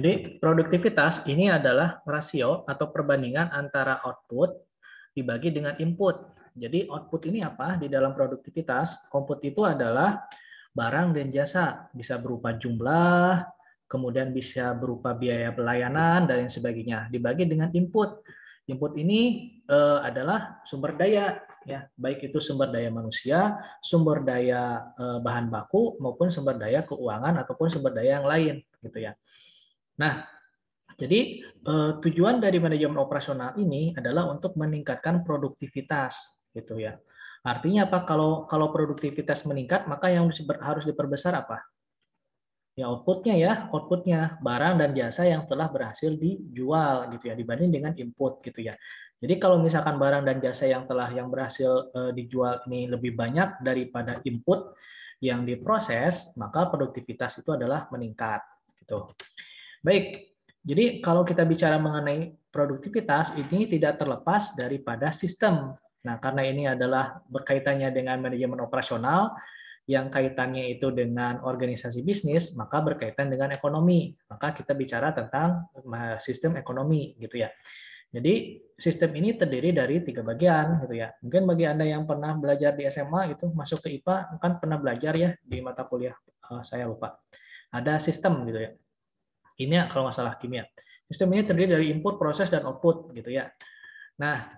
Jadi produktivitas ini adalah rasio atau perbandingan antara output dibagi dengan input. Jadi output ini apa? Di dalam produktivitas, output itu adalah barang dan jasa, bisa berupa jumlah, kemudian bisa berupa biaya pelayanan dan lain sebagainya. Dibagi dengan input. Input ini adalah sumber daya, ya, baik itu sumber daya manusia, sumber daya bahan baku maupun sumber daya keuangan ataupun sumber daya yang lain, gitu ya. Nah, jadi tujuan dari manajemen operasional ini adalah untuk meningkatkan produktivitas, gitu ya. Artinya apa? Kalau produktivitas meningkat, maka yang harus diperbesar apa? Ya outputnya barang dan jasa yang telah berhasil dijual, gitu ya, dibanding dengan input, gitu ya. Jadi kalau misalkan barang dan jasa yang berhasil dijual ini lebih banyak daripada input yang diproses, maka produktivitas itu adalah meningkat, gitu. Baik, jadi kalau kita bicara mengenai produktivitas, ini tidak terlepas daripada sistem. Nah, karena ini adalah berkaitannya dengan manajemen operasional, yang kaitannya itu dengan organisasi bisnis, maka berkaitan dengan ekonomi. Maka kita bicara tentang sistem ekonomi, gitu ya. Jadi sistem ini terdiri dari 3 bagian, gitu ya. Mungkin bagi Anda yang pernah belajar di SMA itu masuk ke IPA, kan pernah belajar ya di mata kuliah, saya lupa. Ada sistem, gitu ya. Kimia kalau nggak salah kimia. Sistem ini terdiri dari input, proses, dan output, gitu ya. Nah,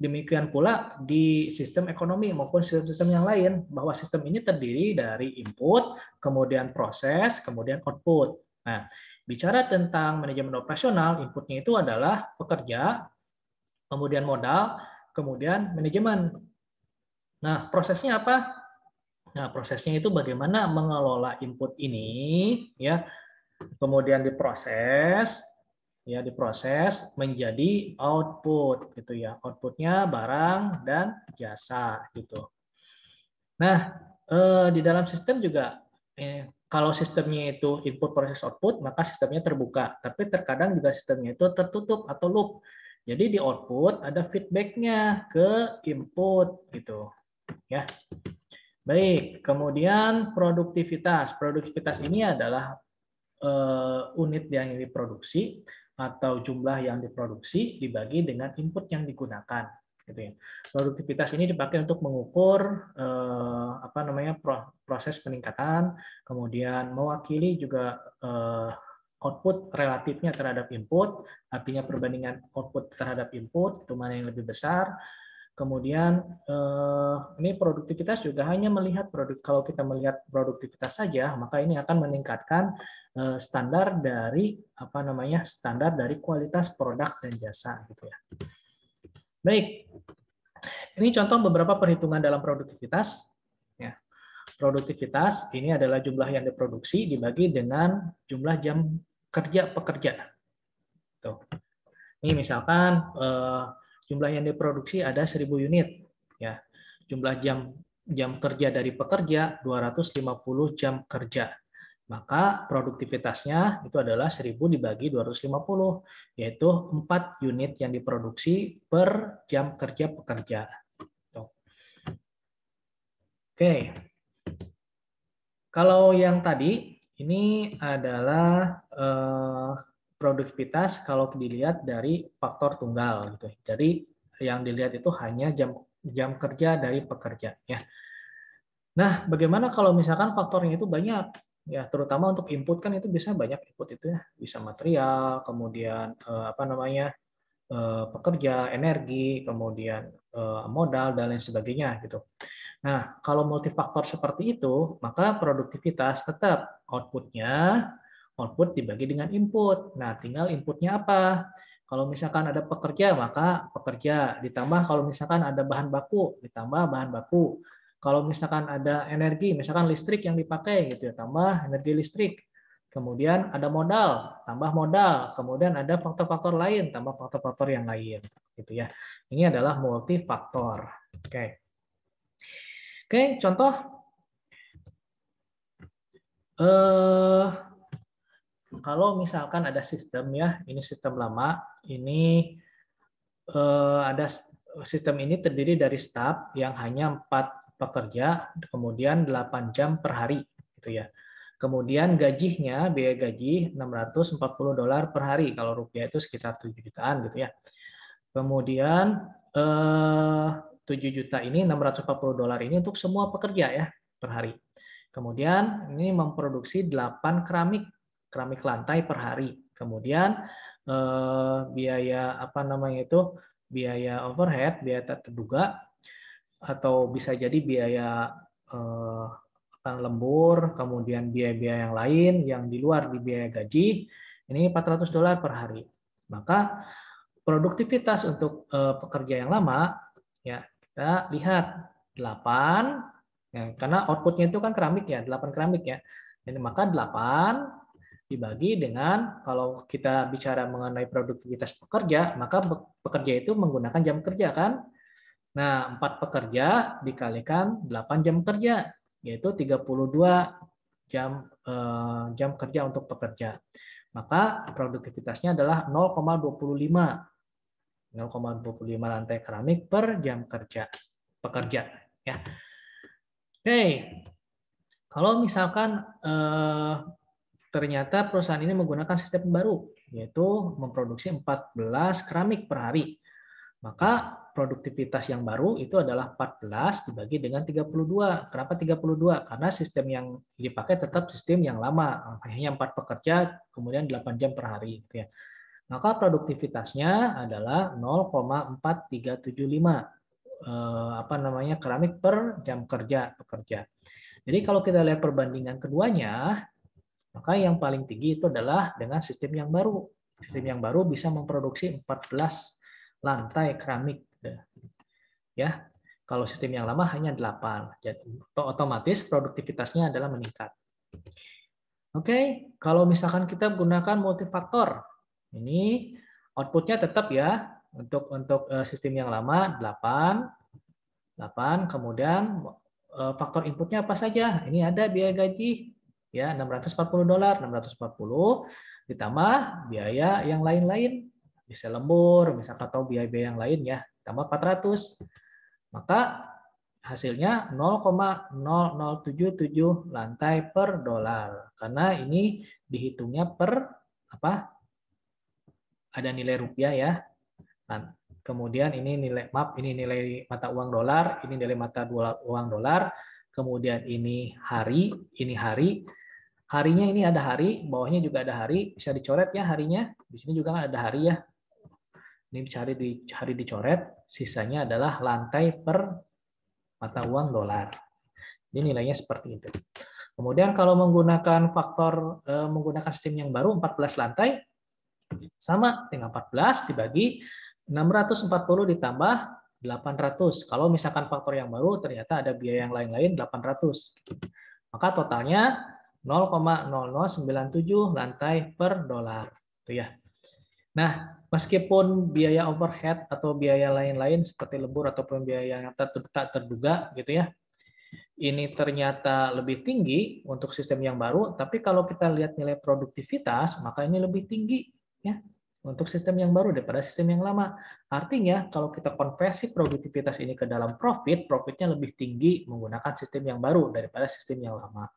demikian pula di sistem ekonomi maupun sistem-sistem yang lain, bahwa sistem ini terdiri dari input, kemudian proses, kemudian output. Nah, bicara tentang manajemen operasional, inputnya itu adalah pekerja, kemudian modal, kemudian manajemen. Nah, prosesnya apa? Nah, prosesnya itu bagaimana mengelola input ini, ya, kemudian diproses menjadi output, gitu ya. Outputnya barang dan jasa, gitu. Nah, di dalam sistem juga kalau sistemnya itu input proses output, maka sistemnya terbuka, tapi terkadang juga sistemnya itu tertutup atau loop. Jadi di output ada feedbacknya ke input, gitu ya. Baik, kemudian produktivitas. Produktivitas ini adalah unit yang diproduksi atau jumlah yang diproduksi dibagi dengan input yang digunakan, gitu ya. Produktivitas ini dipakai untuk mengukur proses peningkatan, kemudian mewakili juga output relatifnya terhadap input, artinya perbandingan output terhadap input itu mana yang lebih besar. Kemudian ini produktivitas juga hanya melihat kalau kita melihat produktivitas saja, maka ini akan meningkatkan standar dari standar dari kualitas produk dan jasa, gitu ya. Baik, ini contoh beberapa perhitungan dalam produktivitas. Ya, produktivitas ini adalah jumlah yang diproduksi dibagi dengan jumlah jam kerja pekerja. Tuh. Ini misalkan jumlah yang diproduksi ada 1.000 unit, ya. Jumlah jam kerja dari pekerja 250 jam kerja. Maka produktivitasnya itu adalah 1.000 dibagi 250, yaitu 4 unit yang diproduksi per jam kerja pekerja. Oke. Kalau yang tadi ini adalah produktivitas kalau dilihat dari faktor tunggal, gitu. Jadi yang dilihat itu hanya jam kerja dari pekerja, ya. Nah, bagaimana kalau misalkan faktornya itu banyak, ya, terutama untuk input kan itu bisa banyak input itu, ya, bisa material, kemudian pekerja, energi, kemudian modal dan lain sebagainya, gitu. Nah, kalau multifaktor seperti itu, maka produktivitas tetap output dibagi dengan input. Nah, tinggal inputnya apa? Kalau misalkan ada pekerja, maka pekerja ditambah kalau misalkan ada bahan baku, ditambah bahan baku. Kalau misalkan ada energi, misalkan listrik yang dipakai gitu ya, tambah energi listrik. Kemudian ada modal, tambah modal. Kemudian ada faktor-faktor lain, tambah faktor-faktor yang lain, gitu ya. Ini adalah multifaktor. Oke. Oke, contoh kalau misalkan ada sistem, ya, ini sistem lama, ini ada sistem ini terdiri dari staf yang hanya 4 pekerja, kemudian 8 jam per hari, gitu ya. Kemudian gajinya, biaya gaji $640 per hari. Kalau rupiah itu sekitar 7 jutaan gitu ya. Kemudian 7 juta ini, $640 ini untuk semua pekerja ya per hari. Kemudian ini memproduksi 8 keramik lantai per hari. Kemudian biaya apa namanya itu, biaya overhead, biaya tak terduga, atau bisa jadi biaya lembur, kemudian biaya-biaya yang lain yang di luar di biaya gaji, ini $400 per hari. Maka produktivitas untuk pekerja yang lama, ya kita lihat 8, ya, karena outputnya itu kan keramik ya, 8 keramik ya. Jadi maka 8 dibagi dengan, kalau kita bicara mengenai produktivitas pekerja, maka pekerja itu menggunakan jam kerja kan. Nah, 4 pekerja dikalikan 8 jam kerja, yaitu 32 jam kerja untuk pekerja. Maka produktivitasnya adalah 0,25 lantai keramik per jam kerja pekerja. Ya. Oke, kalau misalkan ternyata perusahaan ini menggunakan sistem baru, yaitu memproduksi 14 keramik per hari, maka produktivitas yang baru itu adalah 14 dibagi dengan 32. Kenapa 32? Karena sistem yang dipakai tetap sistem yang lama, hanya 4 pekerja, kemudian 8 jam per hari. Gitu ya. Maka produktivitasnya adalah 0,4375 keramik per jam kerja pekerja. Jadi kalau kita lihat perbandingan keduanya, maka yang paling tinggi itu adalah dengan sistem yang baru. Sistem yang baru bisa memproduksi 14 lantai keramik. Ya, kalau sistem yang lama hanya 8. Jadi otomatis produktivitasnya adalah meningkat. Oke, kalau misalkan kita gunakan multifaktor, ini outputnya tetap ya, untuk sistem yang lama 8, kemudian faktor inputnya apa saja? Ini ada biaya gaji ya, $640, 640 ditambah biaya yang lain-lain, bisa lembur, misalkan, atau biaya-biaya yang lain ya, tambah 400. Maka hasilnya 0,0077 lantai per dolar. Karena ini dihitungnya per apa? Ada nilai rupiah ya. Nah, kemudian ini nilai nilai mata uang dolar, ini nilai mata uang dolar. Kemudian ini hari. Harinya ini ada hari, bawahnya juga ada hari, bisa dicoret ya harinya. Di sini juga ada hari ya. Ini hari dicoret, sisanya adalah lantai per mata uang dolar. Ini nilainya seperti itu. Kemudian kalau menggunakan menggunakan sistem yang baru 14 lantai, sama dengan 14 dibagi 640 ditambah 800. Kalau misalkan faktor yang baru ternyata ada biaya yang lain-lain 800. Maka totalnya 0,0097 lantai per dolar. Itu ya. Nah, meskipun biaya overhead atau biaya lain-lain seperti lembur ataupun biaya yang tak terduga gitu ya, ini ternyata lebih tinggi untuk sistem yang baru, tapi kalau kita lihat nilai produktivitas, maka ini lebih tinggi ya untuk sistem yang baru daripada sistem yang lama. Artinya kalau kita konversi produktivitas ini ke dalam profitnya lebih tinggi menggunakan sistem yang baru daripada sistem yang lama.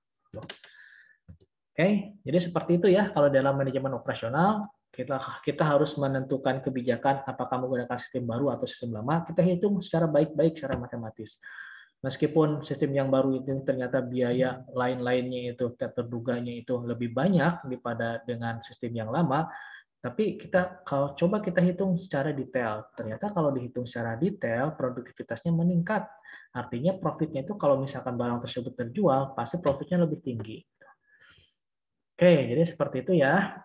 Oke, jadi seperti itu ya kalau dalam manajemen operasional. Kita harus menentukan kebijakan apakah menggunakan sistem baru atau sistem lama, kita hitung secara baik-baik, secara matematis. Meskipun sistem yang baru itu ternyata biaya lain-lainnya itu terduganya itu lebih banyak daripada dengan sistem yang lama, tapi kalau coba kita hitung secara detail, ternyata kalau dihitung secara detail produktivitasnya meningkat. Artinya profitnya itu kalau misalkan barang tersebut terjual, pasti profitnya lebih tinggi. Oke, jadi seperti itu ya.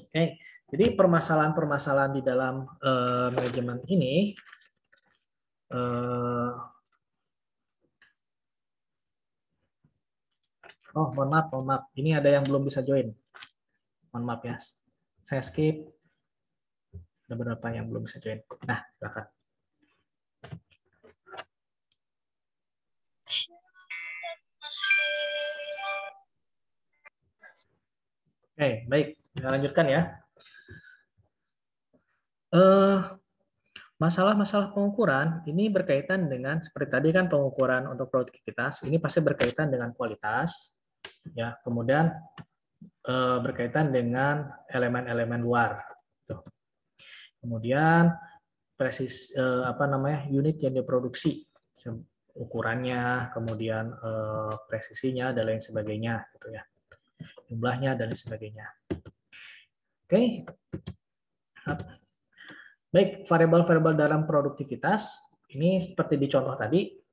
Oke. Jadi permasalahan-permasalahan di dalam manajemen ini oh, mohon maaf. Ini ada yang belum bisa join. Mohon maaf ya. Saya skip. Ada beberapa yang belum bisa join. Nah, silakan. Oke, baik. Kita lanjutkan ya. Masalah-masalah pengukuran ini berkaitan dengan seperti tadi kan pengukuran untuk produktivitas ini pasti berkaitan dengan kualitas, ya. Kemudian berkaitan dengan elemen-elemen luar. Tuh. Kemudian unit yang diproduksi, ukurannya, kemudian presisinya dan lain sebagainya, gitu ya. Jumlahnya dan lain sebagainya. Oke. Baik, variabel-variabel dalam produktivitas ini seperti di contoh tadi.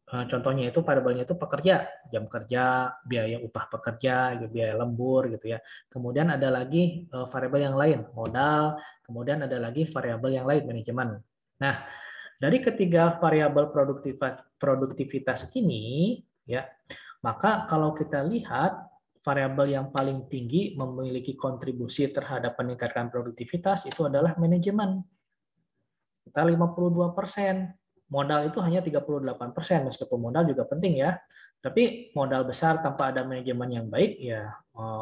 Contohnya itu variabelnya itu pekerja, jam kerja, biaya upah pekerja, biaya lembur gitu ya. Kemudian ada lagi variabel yang lain, modal, kemudian ada lagi variabel yang lain, manajemen. Nah, dari ketiga variabel produktivitas ini ya, maka kalau kita lihat variabel yang paling tinggi memiliki kontribusi terhadap peningkatan produktivitas itu adalah manajemen. Kita 52%. Modal itu hanya 38%, meskipun modal juga penting ya. Tapi modal besar tanpa ada manajemen yang baik, ya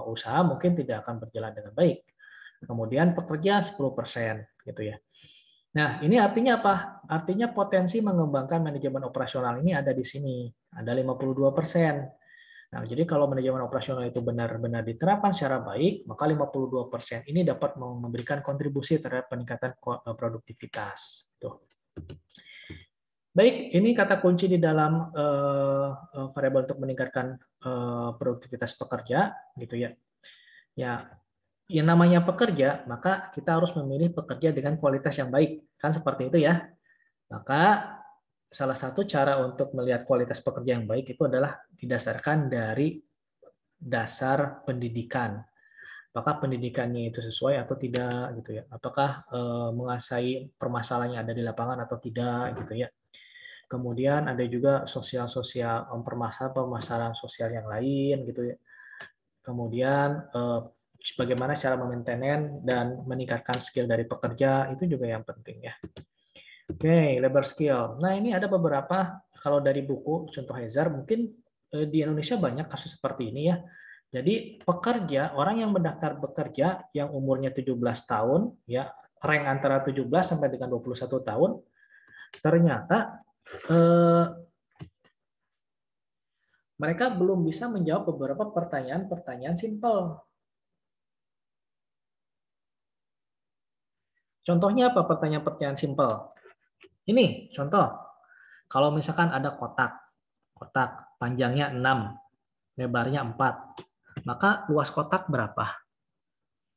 usaha mungkin tidak akan berjalan dengan baik. Kemudian pekerja 10%, gitu ya. Nah, ini artinya apa? Artinya potensi mengembangkan manajemen operasional ini ada di sini, ada 52%. Nah, jadi kalau manajemen operasional itu benar-benar diterapkan secara baik, maka 52% ini dapat memberikan kontribusi terhadap peningkatan produktivitas. Tuh. Baik, ini kata kunci di dalam variabel untuk meningkatkan produktivitas pekerja, gitu ya. Ya, yang namanya pekerja, maka kita harus memilih pekerja dengan kualitas yang baik, kan seperti itu ya. Maka salah satu cara untuk melihat kualitas pekerja yang baik itu adalah didasarkan dari dasar pendidikan. Apakah pendidikannya itu sesuai atau tidak, gitu ya. Apakah menguasai permasalahan yang ada di lapangan atau tidak, gitu ya. Kemudian ada juga sosial-sosial permasalahan sosial yang lain gitu ya. Kemudian bagaimana cara memaintain dan meningkatkan skill dari pekerja itu juga yang penting ya. Oke, labor skill. Nah, ini ada beberapa kalau dari buku contoh Hazard mungkin di Indonesia banyak kasus seperti ini ya. Jadi pekerja, orang yang mendaftar bekerja yang umurnya 17 tahun ya, rank antara 17 sampai dengan 21 tahun, ternyata mereka belum bisa menjawab beberapa pertanyaan-pertanyaan simpel. Contohnya apa pertanyaan-pertanyaan simpel? Ini contoh. Kalau misalkan ada kotak panjangnya 6, lebarnya 4, maka luas kotak berapa?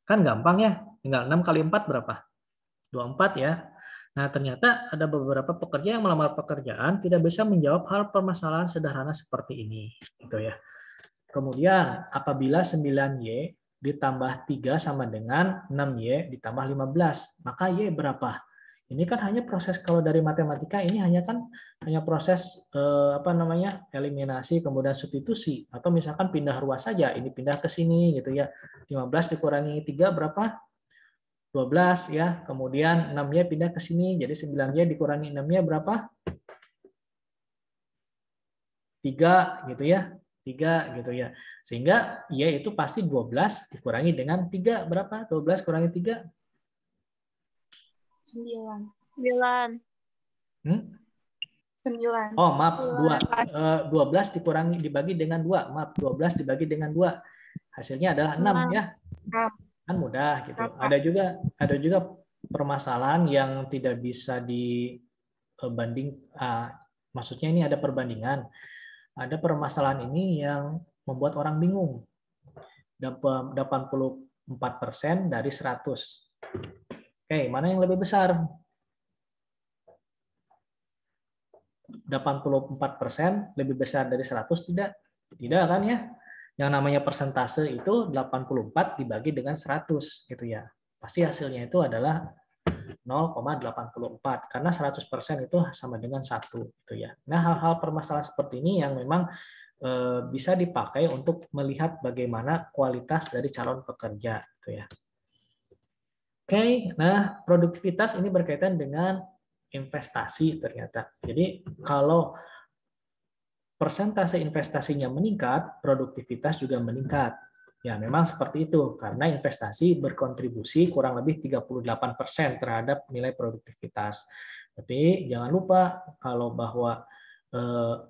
Kan gampang ya, tinggal 6 kali 4 berapa? 24 ya. Nah, ternyata ada beberapa pekerja yang melamar pekerjaan tidak bisa menjawab hal permasalahan sederhana seperti ini, gitu ya. Kemudian, apabila 9Y ditambah 3 sama dengan 6Y ditambah 15, maka Y berapa? Ini kan hanya proses, kalau dari matematika ini hanya proses eliminasi kemudian substitusi, atau misalkan pindah ruas saja, ini pindah ke sini gitu ya. 15 dikurangi 3 berapa? 12 ya. Kemudian 6Y pindah ke sini, jadi 9Y dikurangi 6Y berapa? 3 gitu ya. 3 gitu ya. Sehingga Y itu pasti 12 dikurangi dengan 3 berapa? 12 kurangi 3? 9. 9. 9. Oh, maaf, 2. 12 dibagi dengan 2. Maaf, 12 dibagi dengan 2. Hasilnya adalah 6 ya. Kan mudah gitu. Ada juga permasalahan yang tidak bisa dibanding, maksudnya ini ada perbandingan. Ada permasalahan ini yang membuat orang bingung. 84% dari 100. Oke, mana yang lebih besar? 84% lebih besar dari 100 tidak? Tidak kan ya? Yang namanya persentase itu 84 dibagi dengan 100 gitu ya. Pasti hasilnya itu adalah 0,84 karena 100% itu sama dengan 1 gitu ya. Nah, hal-hal permasalahan seperti ini yang memang bisa dipakai untuk melihat bagaimana kualitas dari calon pekerja gitu ya. Oke, nah produktivitas ini berkaitan dengan investasi ternyata. Jadi kalau persentase investasinya meningkat, produktivitas juga meningkat. Ya, memang seperti itu karena investasi berkontribusi kurang lebih 38% terhadap nilai produktivitas. Tapi jangan lupa kalau bahwa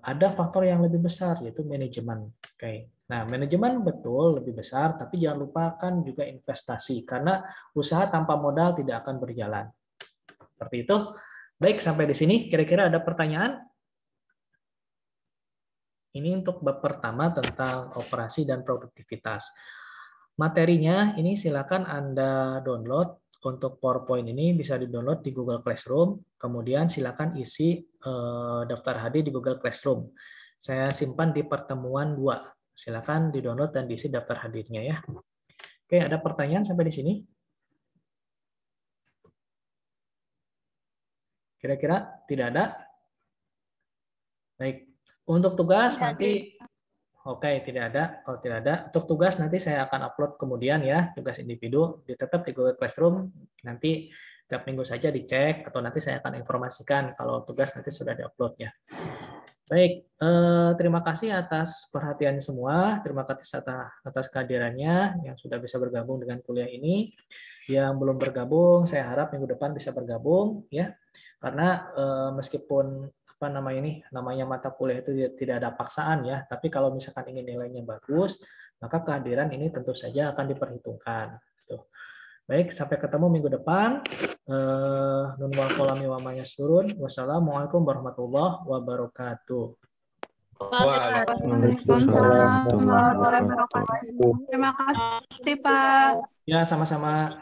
ada faktor yang lebih besar yaitu manajemen. Oke. Nah, manajemen betul lebih besar, tapi jangan lupakan juga investasi, karena usaha tanpa modal tidak akan berjalan. Seperti itu. Baik, sampai di sini. Kira-kira ada pertanyaan? Ini untuk bab pertama tentang operasi dan produktivitas. Materinya ini silakan Anda download. Untuk PowerPoint ini bisa di-download di Google Classroom. Kemudian silakan isi daftar hadir di Google Classroom. Saya simpan di pertemuan 2. Silakan di-download dan diisi daftar hadirnya ya. Oke, ada pertanyaan sampai di sini? Kira-kira tidak ada? Baik. Untuk tugas nanti tidak ada. Kalau tidak ada, untuk tugas nanti saya akan upload kemudian ya, tugas individu tetap di Google Classroom. Nanti tiap minggu saja dicek atau nanti saya akan informasikan kalau tugas nanti sudah diupload ya. Baik, terima kasih atas perhatiannya semua. Terima kasih atas kehadirannya yang sudah bisa bergabung dengan kuliah ini. Yang belum bergabung, saya harap minggu depan bisa bergabung ya. Karena meskipun namanya mata kuliah itu tidak ada paksaan ya, tapi kalau misalkan ingin nilainya bagus, maka kehadiran ini tentu saja akan diperhitungkan. Tuh. Baik, sampai ketemu minggu depan. Nun wal qalami wa ma yasturun. Wassalamualaikum warahmatullahi wabarakatuh. Waalaikumsalam warahmatullahi wabarakatuh. Terima kasih, Pak. Ya, sama-sama.